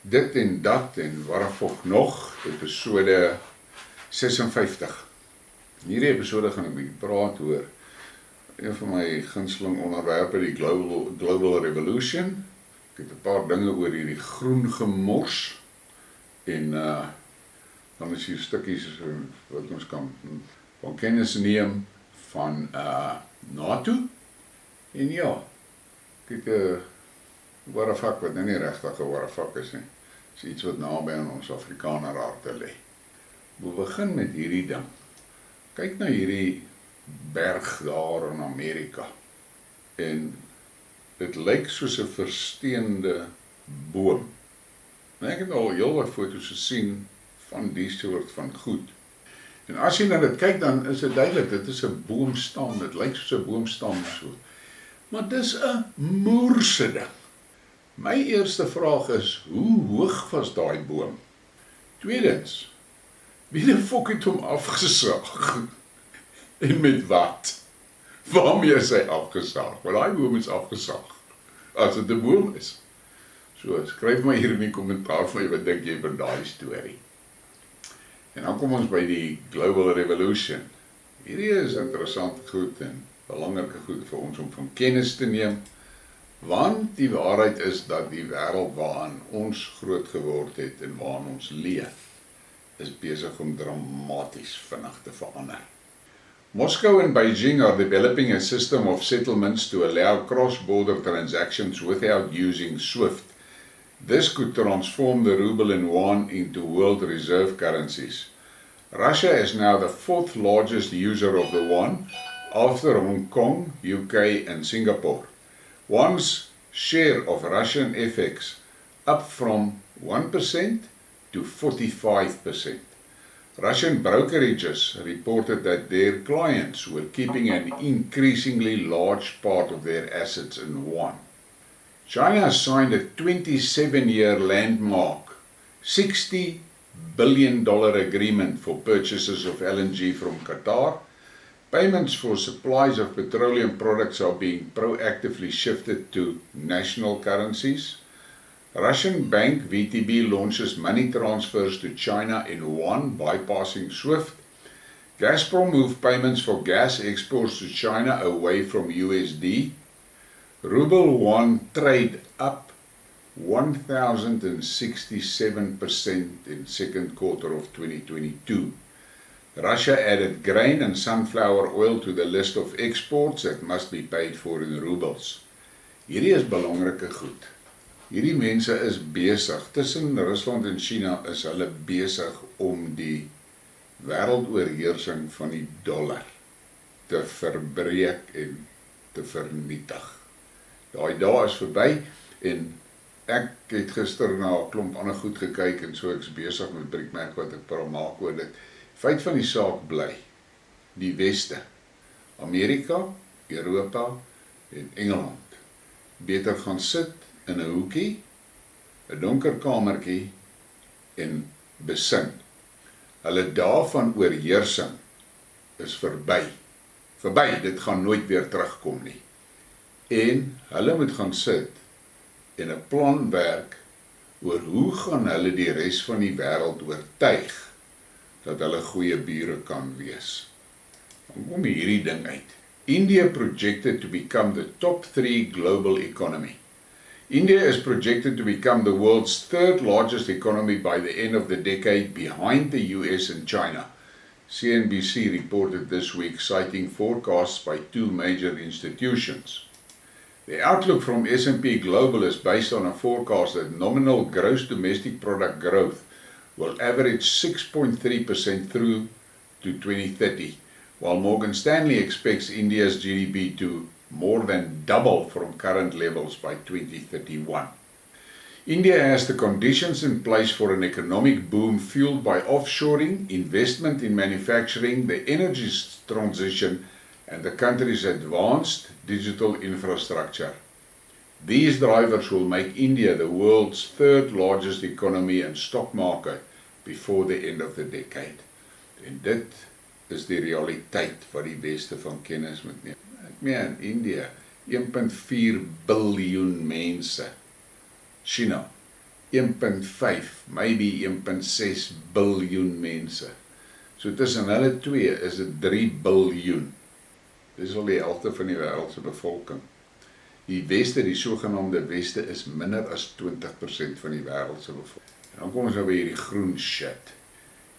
Dit en dat en waarop nog, episode 56. In hierdie episode gaan ek bietjie praat oor een van my gunsteling onderwerpe, die Global Revolution. Ek het 'n paar dinge oor hierdie groen gemors en dan is hier stukkies wat ons kan van kennis neem van NATO. En ja, ek het 'n warafak wat nie regtig 'n warafak is nie. Dit is iets wat naby aan ons Afrikaner harte lê. We begin met hierdie ding. Kyk na hierdie berg daar in Amerika. En dit lyk soos 'n versteende boom. En ek het al heelwat foto's gesien van die soort van goed. En as jy na dit kyk, dan is dit duidelik, dit is 'n boomstam, dit lyk soos 'n boomstam so. Maar dis 'n moerse ding. My eerste vraag is, hoe hoog was daai boom? Tweedens, wie die fok het hom afgesaag? En met wat? Waarmee is hy afgesaag? Want daai boom is afgesaag, as dit 'n boom is. So, skryf my hier in die kommentaar vir my, wat dink jy van daai storie? En dan kom ons by die Global Revolution. Hierdie is interessant goed en belangrike goed vir ons om van kennis te neem, want die waarheid is dat die wêreld waarin ons groot geword het en waarin ons leef, is besig om dramaties vinnig te verander. Moscow and Beijing are developing a system of settlements to allow cross-border transactions without using SWIFT. This could transform the ruble and yuan into world reserve currencies. Russia is now the fourth largest user of the yuan, after Hong Kong, UK and Singapore. Yuan's share of Russian FX up from 1% to 45%. Russian brokerages reported that their clients were keeping an increasingly large part of their assets in yuan. China signed a 27-year landmark $60 billion agreement for purchases of LNG from Qatar. Payments for supplies of petroleum products are being proactively shifted to national currencies. Russian bank VTB launches money transfers to China in yuan, bypassing SWIFT. Gazprom moved payments for gas exports to China away from USD. Ruble-yuan trade up 1,067% in second quarter of 2022. Russia added grain and sunflower oil to the list of exports that must be paid for in rubles. Hierdie is belangrike goed. Hierdie mense is besig, tussen Rusland en China is hulle besig om die wêreldoorheersing van die dollar te verbreek en te vernietig. Daai dae is verby en ek het gister na 'n klomp ander goed gekyk en so ek's besig met Briekmerke wat ek praat maak oor dit. Feit van die saak bly, die Weste, Amerika, Europa en Engeland, beter gaan sit in 'n hoekie, 'n donker kamertjie en besin. Hulle dae van oorheersing is verby. Verby, dit gaan nooit weer terugkom nie. En hulle moet gaan sit en 'n plan werk oor hoe gaan hulle die res van die wêreld oortuig dat hulle goeie bure kan wees. Dan kom hierdie ding uit. India projected to become the top 3 global economy. India is projected to become the world's third largest economy by the end of the decade, behind the US and China. CNBC reported this week, citing forecasts by two major institutions. The outlook from S&P Global is based on a forecast that nominal gross domestic product growth will average 6.3% through to 2030, while Morgan Stanley expects India's GDP to more than double from current levels by 2031. India has the conditions in place for an economic boom fueled by offshoring, investment in manufacturing, the energy transition, and the country's advanced digital infrastructure. These drivers will make India the world's third largest economy and stock market before the end of the decade. En dit is die realiteit wat die Weste van kennis moet neem. Ek meen, India, 1.4 biljoen mense. China, 1.5, maybe 1.6 biljoen mense. So tussen hulle twee is dit 3 biljoen. Dis al die helfte van die wêreld se bevolking. Die weste, die sogenaamde weste, is minder as 20% van die wêreld se bevolking. En dan kom ons nou by hierdie groen shit.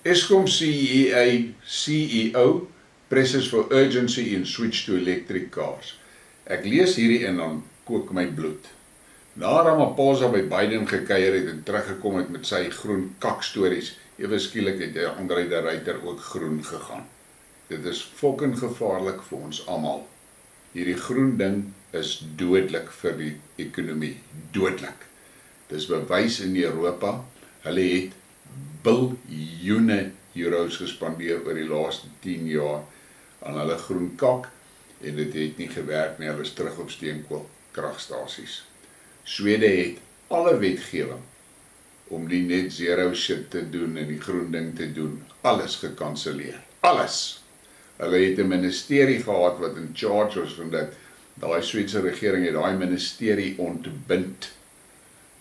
Eskom CEO presses for urgency in switch to electric cars. Ek lees hierdie en dan kook my bloed. Na Ramaphosa by Biden gekuier het en teruggekom het met sy groen kakstories, ewe skielik het Andre die Ruyter ook groen gegaan. Dit is fucking gevaarlik vir ons almal. Hierdie groen ding is dodelik vir die ekonomie. Dodelik. Dis bewys in Europa. Hulle het biljoene euros gespandeer oor die laaste 10 jaar aan hulle groen kak en dit het nie gewerk nie. Hulle is terug op steenkoolkragstasies. Swede het alle wetgewing om die net zero shit te doen en die groen ding te doen, alles gekanselleer. Alles. Hulle het 'n ministerie gehad wat in charge was van dit. Daai Switse regering het daai ministerie ontbind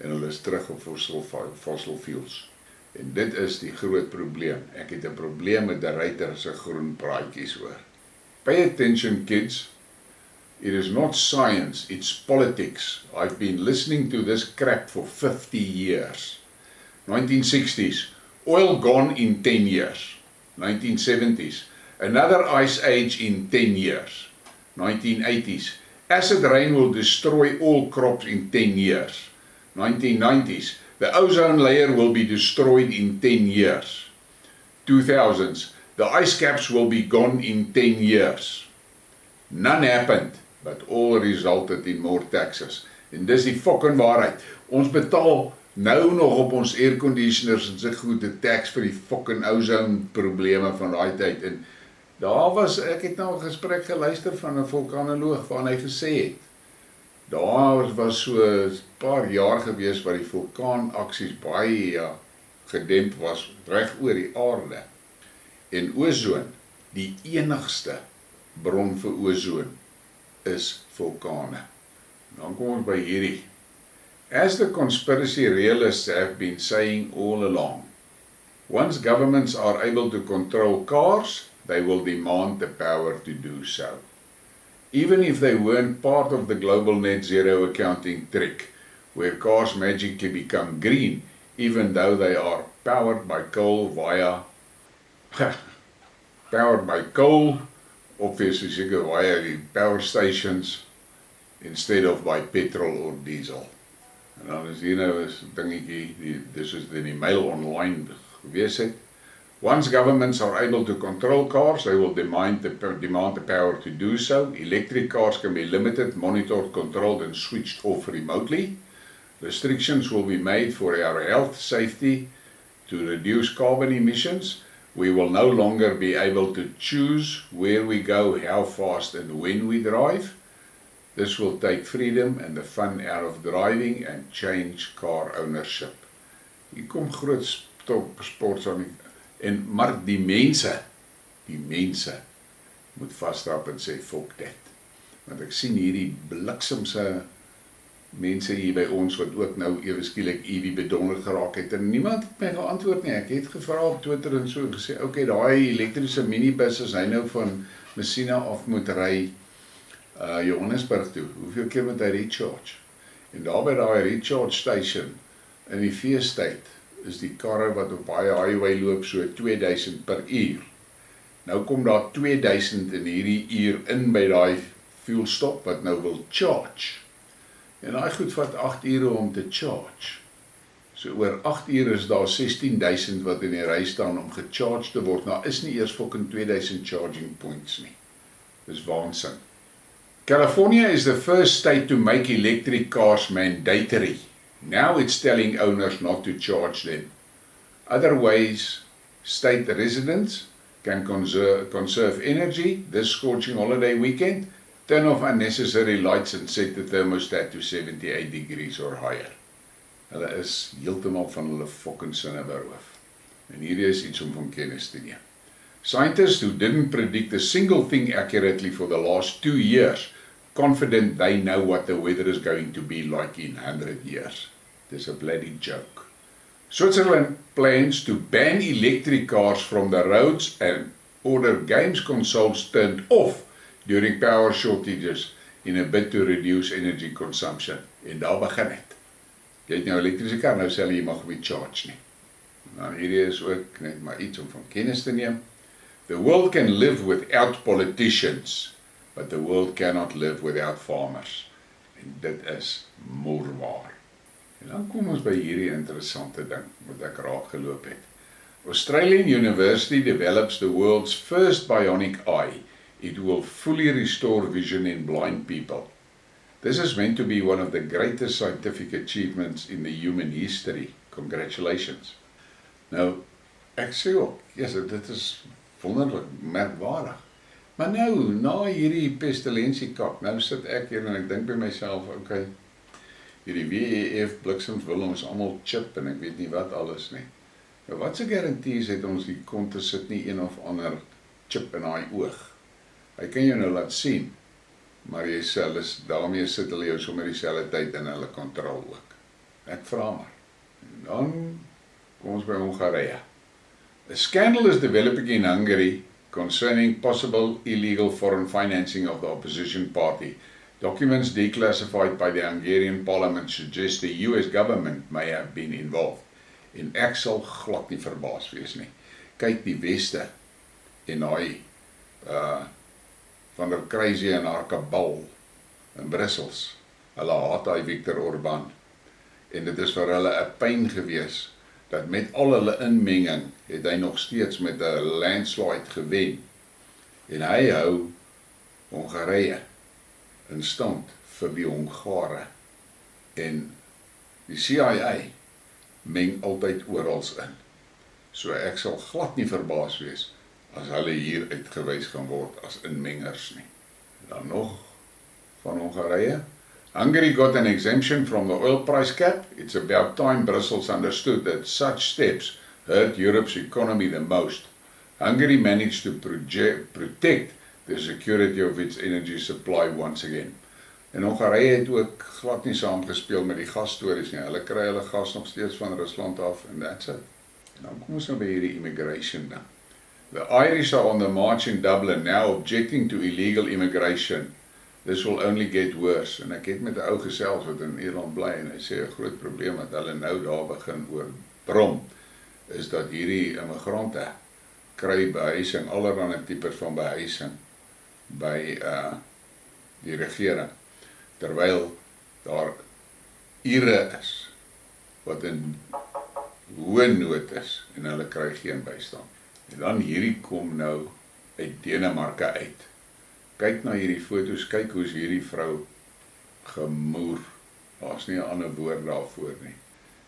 en hulle is terug op fossil fuels. En dit is die groot probleem. Ek het 'n probleem met die Ruyter se groen praatjies hoor. Pay attention, kids. It is not science, it's politics. I've been listening to this crap for 50 years. 1960s, oil gone in 10 years. 1970s, another ice age in 10 years. 1980s, acid rain will destroy all crops in 10 years. 1990s, the ozone layer will be destroyed in 10 years. 2000s, the ice caps will be gone in 10 years. None happened, but all resulted in more taxes. En dis die fucking waarheid. Ons betaal nou nog op ons airconditioners en sy goede tax vir die fucking ozone probleme van daai tyd. En daar was, ek het nou 'n gesprek geluister van 'n vulkanoloog waarin hy gesê het, daar was so 'n paar jaar gewees waar die vulkaanaksies baie gedemp was reg oor die aarde. En ozon, die enigste bron vir ozon, is vulkane. Dan kom ons by hierdie. As the conspiracy realists have been saying all along, once governments are able to control cars, they will demand the power to do so. Even if they weren't part of the global net zero accounting trick, where cars magically become green, even though they are powered by coal obviously seker via die power stations, instead of by petrol or diesel. En dan is hier nou 'n dingetjie, dis is in die mail online gewees het. Once governments are able to control cars, they will demand the power to do so. Electric cars can be limited, monitored, controlled and switched off remotely. Restrictions will be made for our health, safety, to reduce carbon emissions. We will no longer be able to choose where we go, how fast and when we drive. This will take freedom and the fun out of driving and change car ownership. Hier kom groot sports aan maar die mense moet vasstap en sê fuck dit. Want ek sien hierdie bliksemse mense hier by ons wat ook nou ewe skielik EV bedonder geraak het en niemand het my geantwoord nie. Ek het gevra op Twitter en so en gesê, okay, daai elektriese minibus as hy nou van Messina af moet ry Johannesburg toe. Hoeveel keer moet hy recharge? En daar by daai recharge station in die feestyd is die karre wat op baie highway loop so 2000 per uur. Nou kom daar 2000 in hierdie uur in by daai fuel stop wat nou wil charge. En daai goed vat 8 ure om te charge. So oor 8 ure is daar 16000 wat in die ry staan om gecharged te word. Nou is nie eers fucking 2000 charging points nie. Dis waansin. California is the first state to make electric cars mandatory. Now it's telling owners not to charge them. Other ways, state residents can conserve energy this scorching holiday weekend, turn off unnecessary lights and set the thermostat to 78 degrees or higher. Hulle is heeltemal van hulle fucking sinne beroof. En hier is iets om van kennis te neem. Scientists who didn't predict a single thing accurately for the last 2 years, confident they know what the weather is going to be like in 100 years. This is a bloody joke. Switzerland plans to ban electric cars from the roads and order games consoles turned off during power shortages in a bid to reduce energy consumption. En daar begin het. Jy het nou 'n elektriese kar, nou sê hulle jy mag nie charge nie. Nou hierdie is ook net maar iets om van kennis te neem. The world can live without politicians, but the world cannot live without farmers. En dit is moerwaar. En dan kom ons by hierdie interessante ding wat ek raak geloop het. Australian University develops the world's first bionic eye. It will fully restore vision in blind people. This is meant to be one of the greatest scientific achievements in the human history. Congratulations. Nou, ek sê ook, yes, dit is wonderlik, merkwaardig. Maar nou, na hierdie pestilentiekap, nou sit ek hier en ek dink by myself, okay, hierdie WEF bliksems wil ons almal chip en ek weet nie wat alles nie. Nou, wat se garanties het ons die kon te sit nie een of ander chip in daai oog? Hy kan jou nou laat sien, maar jy sê, daarmee sit hulle jou sommer dieselfde tyd in hulle kontrol ook. Ek vra maar. En dan kom ons by Hongarije. A scandal is developing in Hungary concerning possible illegal foreign financing of the opposition party. Documents declassified by the Hungarian parliament suggest the US government may have been involved. En ek sal glad nie verbaas wees nie. Kyk die Weste en daai van der Kruijse en haar kabal in Brussels. Hulle haat hy Viktor Orbán. En dit is vir hulle 'n pyn gewees dat met al hulle inmenging het hy nog steeds met 'n landslide gewen. En hy hou Hongarije in stand vir die Hongare. En die CIA meng altyd orals in. So ek sal glad nie verbaas wees as hulle hier uitgewys gaan word as inmengers nie. Dan nog van Hongarije. Hungary got an exemption from the oil price cap. It's about time Brussels understood that such steps hurt Europe's economy the most. Hungary managed to protect the security of its energy supply once again. En Hongarije het ook glad nie saamgespeel met die gasstories nie. Hulle kry hulle gas nog steeds van Rusland af and that's it. En dan kom ons nou by hierdie immigration dan. The Irish are on the march in Dublin now objecting to illegal immigration. This will only get worse. En ek het met 'n ou gesels wat in Ierland bly en hy sê 'n groot probleem wat hulle nou daar begin oor brom is dat hierdie immigrante kry behuising, allerlei tipe van behuising by die regering, terwyl daar Ire is wat in hoë nood is en hulle kry geen bystand. En dan hierdie kom nou uit Denemarke uit. Kyk na hierdie foto's, kyk hoe is hierdie vrou gemoer. Daar's nie 'n ander woord daarvoor nie.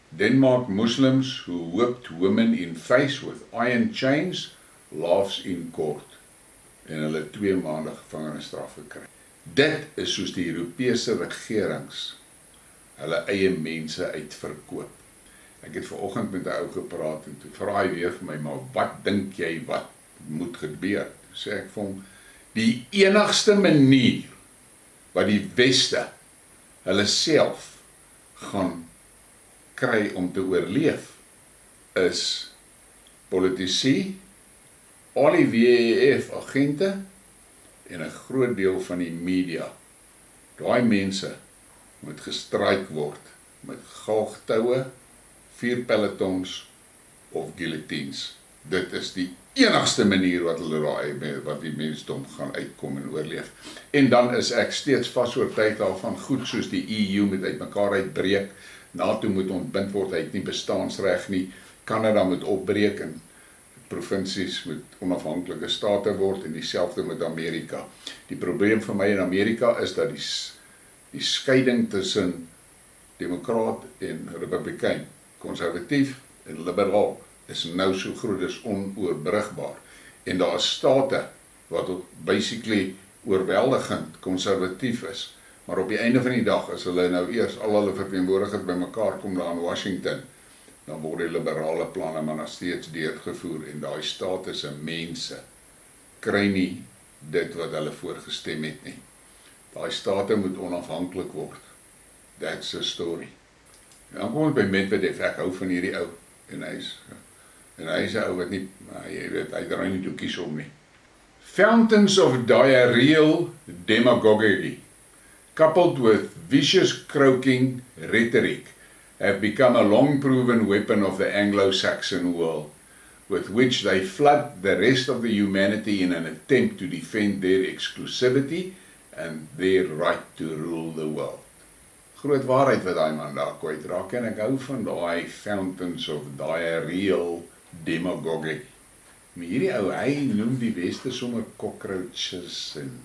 Denmark Muslims who whipped women in face with iron chains laughs in court. En hulle 2 maande gevangenisstraf gekry. Dit is soos die Europese regerings hulle eie mense uitverkoop. Ek het vanoggend met 'n ou gepraat en toe vra hy weer vir my, maar wat dink jy wat moet gebeur? Toe sê ek vir hom, die enigste manier wat die Weste hulle self gaan kry om te oorleef is politici, al die WEF agente en 'n groot deel van die media. Daai mense moet gestryk word met galgtoue, 4 pelotons of guillotines. Dit is die enigste manier wat hulle daai wat die mensdom gaan uitkom en oorleef. En dan is ek steeds vas oortuig daarvan, goed soos die EU moet uitmekaar uitbreek, NATO moet ontbind word, hy het nie bestaansreg nie, Kanada moet opbreek en provinsies moet onafhanklike state word en dieselfde met Amerika. Die probleem vir my in Amerika is dat die skeiding tussen demokraat en republikein, konservatief en liberaal, is nou so groot, is onoorbrugbaar. En daar is state wat basically oorweldigend konservatief is, maar op die einde van die dag, as hulle nou eers al hulle verteenwoordigers bymekaar kom daar in Washington, dan word die liberale planne maar nog steeds deurgevoer en daai state se mense kry nie dit wat hulle voorgestem het nie. Daai state moet onafhanklik word. That's a story. En dan kom ons by Medvedev, ek hou van hierdie ou. En hy is 'n ou wat nie, jy weet, hy draai nie doekies om nie. Fountains of diarrheal demagogy, coupled with vicious croaking rhetoric, have become a long-proven weapon of the Anglo-Saxon world, with which they flood the rest of the humanity in an attempt to defend their exclusivity and their right to rule the world. Groot waarheid wat daai man daar kwytraak, en ek hou van daai fountains of diarrheal demagogy. Maar hierdie ou, hy noem die Weste sommer cockroaches en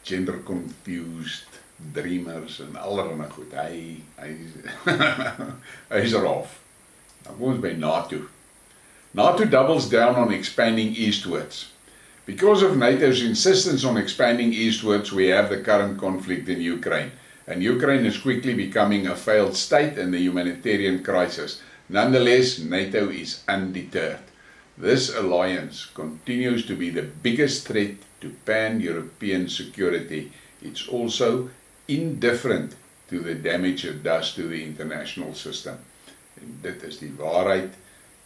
gender confused dreamers en allerlei goed. Hy is eraf. Nou kom ons by NATO. NATO doubles down on expanding eastwards. Because of NATO's insistence on expanding eastwards, we have the current conflict in Ukraine. And Ukraine is quickly becoming a failed state and the humanitarian crisis. Nonetheless, NATO is undeterred. This alliance continues to be the biggest threat to pan-European security. It's also indifferent to the damage it does to the international system. En dit is die waarheid.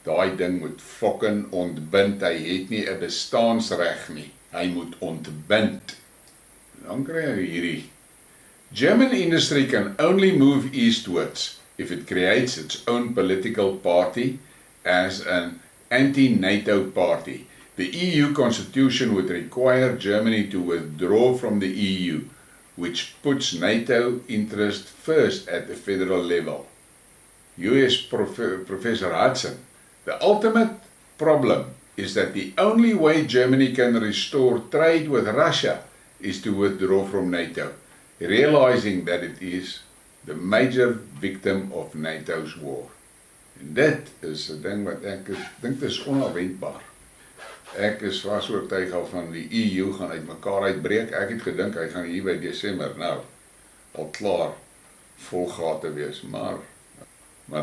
Daai ding moet fucking ontbind. Hy het nie 'n bestaansreg nie. Hy moet ontbind. Dan kry jy hierdie. German industry can only move eastwards if it creates its own political party as an anti-NATO party. The EU constitution would require Germany to withdraw from the EU, which puts NATO interest first at the federal level. US Professor Hudson, the ultimate problem is that the only way Germany can restore trade with Russia is to withdraw from NATO, realizing that it is the major victim of NATO's war. En dit is 'n ding wat ek dink is onafwendbaar. Ek is vas oortuig al van die EU gaan uitmekaar uitbreek. Ek het gedink hy gaan hier by Desember nou al klaar vol gate wees, maar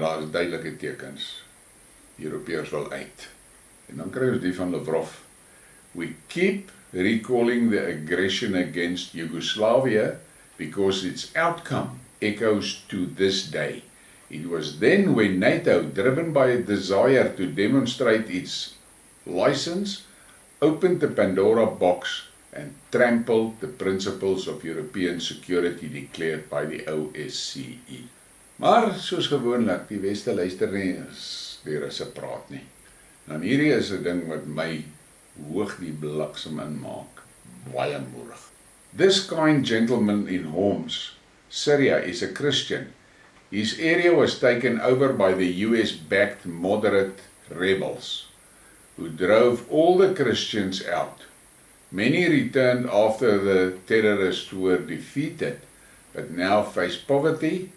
daar is duidelike tekens. Die Europeërs wil uit. En dan kry ons die van Lavrov. We keep recalling the aggression against Yugoslavia because its outcome echoes to this day. It was then when NATO, driven by a desire to demonstrate its license, opened the Pandora box and trampled the principles of European security declared by the OSCE. Maar soos gewoonlik, die Weste luister nie as die Russe praat nie. Nou hierdie is 'n ding wat my hoog die bliksem inmaak, baie moedig. This kind gentleman in Homs, Syria, is a Christian. His area was taken over by the US-backed moderate rebels, who drove all the Christians out. Many returned after the terrorists were defeated, but now face poverty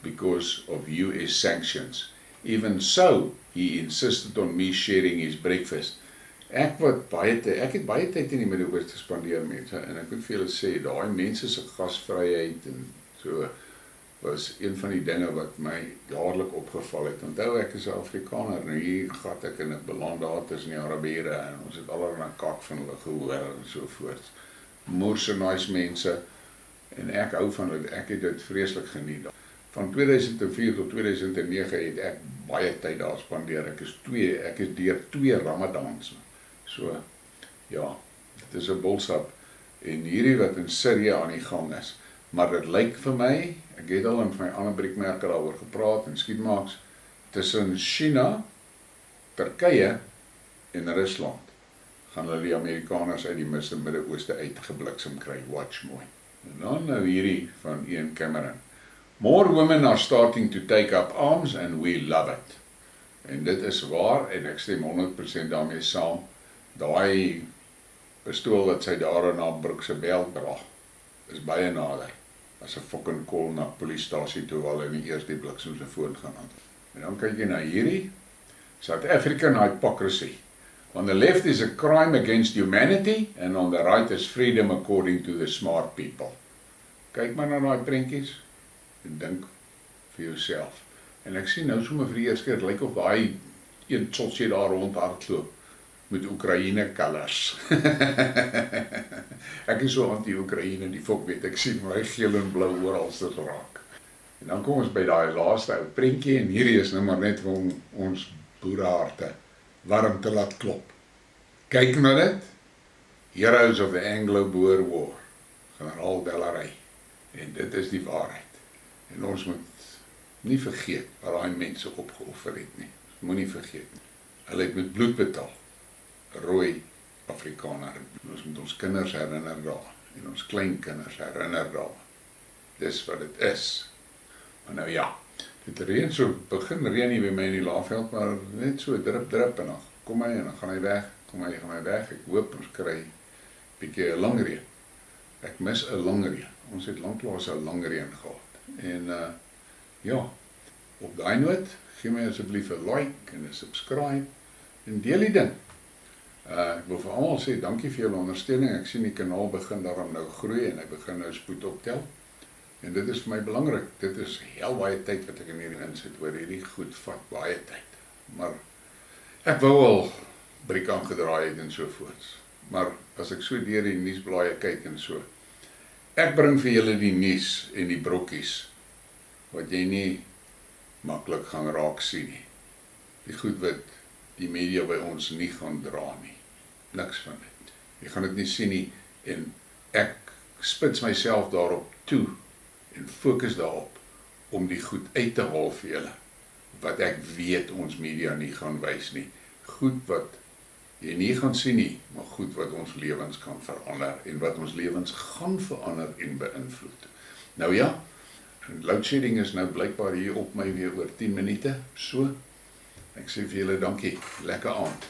because of US sanctions. Even so, he insisted on me sharing his breakfast. Ek het baie tyd in die Midde-Ooste gespandeer, mense, en ek moet vir julle sê, daai mense se gasvryheid en so was een van die dinge wat my dadelik opgeval het. Onthou, ek is 'n Afrikaner, en hier gat ek en ek beland daar tussen die Arabiere, en ons het allerlei kak van hulle gehoor, en sovoorts. Moorse nice mense, en ek hou van dit, ek het dit vreeslik geniet. Van 2004 tot 2009 het ek baie tyd daar spandeer, ek is deur 2 Ramadans. So, ja, dit is 'n bolsap, en hierdie wat in Syrië aan die gang is, maar dit lyk vir my, ek het al in my ander Briekmerke daaroor gepraat, en Skidmarks, tussen China, Turkye en Rusland, gaan hulle die Amerikaners uit die Midde-Ooste uitgebliksem kry, watch mooi. En dan nou hierdie van Ian Cameron. More women are starting to take up arms and we love it. En dit is waar, en ek stem 100% daarmee saam. Daai pistool wat sy daar in haar broek se bel dra, is baie nader as 'n fucking call na polisiestasie toe waar hulle eers die bliksem se foon gaan aan. En dan kyk jy na hierdie, South African hypocrisy. On the left is a crime against humanity, and on the right is freedom according to the smart people. Kyk maar na daai prentjies, en dink vir jouself. En ek sien nou sommer vir die eerste keer, het lyk of daai een tsotsie daar rondhardloop met Oekraïne colors. Ek is so anti-Oekraïne, die fok weet, ek sien my geel en blou oralste raak. En dan kom ons by daai laaste ou prentjie en hierdie is nou maar net om ons boereharte warm te laat klop. Kyk na dit. Heroes of the Anglo-Boer War. Generaal Delary. En dit is die waarheid. En ons moet nie vergeet wat daai mense opgeoffer het nie. Moenie vergeet nie. Hulle het met bloed betaal. Rooi Afrikaner. Ons moet ons kinders herinner daaraan. En ons kleinkinders herinner daaraan. Dis wat dit is. Maar nou ja, dit reën so, begin reën hier by my in die Laagveld, maar net so drip en dan kom hy en dan gaan hy weg, gaan hy weg. Ek hoop ons kry bietjie 'n lang reën. Ek mis 'n lang reën. Ons het lanklaas 'n lang reën gehad. En ja, op daai noot, gee my asseblief 'n like en 'n subscribe en deel die ding. Ek wil vir almal sê dankie vir julle ondersteuning. Ek sien die kanaal begin daarom nou groei en hy begin nou spoed optel. En dit is vir my belangrik. Dit is heel baie tyd wat ek in hierdie insit oor hierdie goed vat baie tyd. Maar ek wou al briek aangedraai het en so voorts. Maar as ek so deur die nuusblaaie kyk en so, ek bring vir julle die nuus en die brokkies wat jy nie maklik gaan raak sien nie. Die goed wat die media by ons nie gaan dra nie. Niks van dit. Jy gaan dit nie sien nie en ek spits myself daarop toe en fokus daarop om die goed uit te haal vir julle wat ek weet ons media nie gaan wys nie. Goed wat jy nie gaan sien nie, maar goed wat ons lewens kan verander en wat ons lewens gaan verander en beïnvloed. Nou ja, loadshedding is nou blykbaar hier op my weer oor 10 minute, so. Ek sê vir julle dankie, lekker aand.